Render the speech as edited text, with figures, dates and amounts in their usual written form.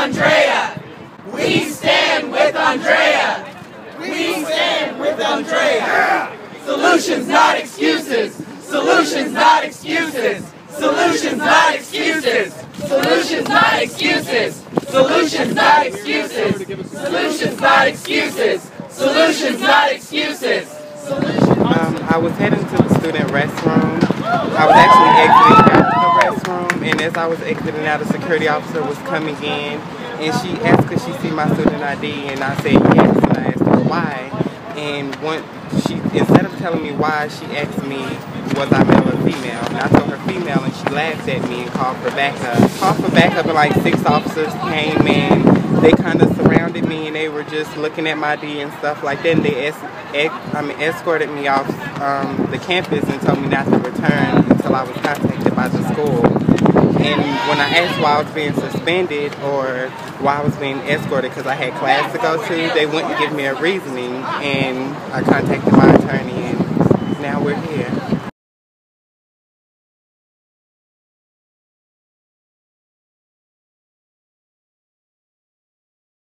Andrea. We stand with Andrea. We stand with Andrea. Solutions, not excuses. Solutions, not excuses. Solutions, not excuses. Solutions, not excuses. Solutions, not excuses. Solutions, not excuses. Solutions, not excuses. I was heading to the student restroom. I was actually exiting out of the restroom, and as I was exiting out, a security officer was coming in, and she asked could she see my student ID, and I said yes, and I asked her why. And instead of telling me why, she asked me was I male or female, and I told her female, and she laughed at me and called for backup. And like 6 officers came in. They kind of surrounded me, and they were just looking at my ID and stuff like that. And they escorted me off the campus and told me not to return until I was contacted by the school. And when I asked why I was being suspended or why I was being escorted because I had class to go to, they wouldn't give me a reasoning, and I contacted my attorney, and now we're here.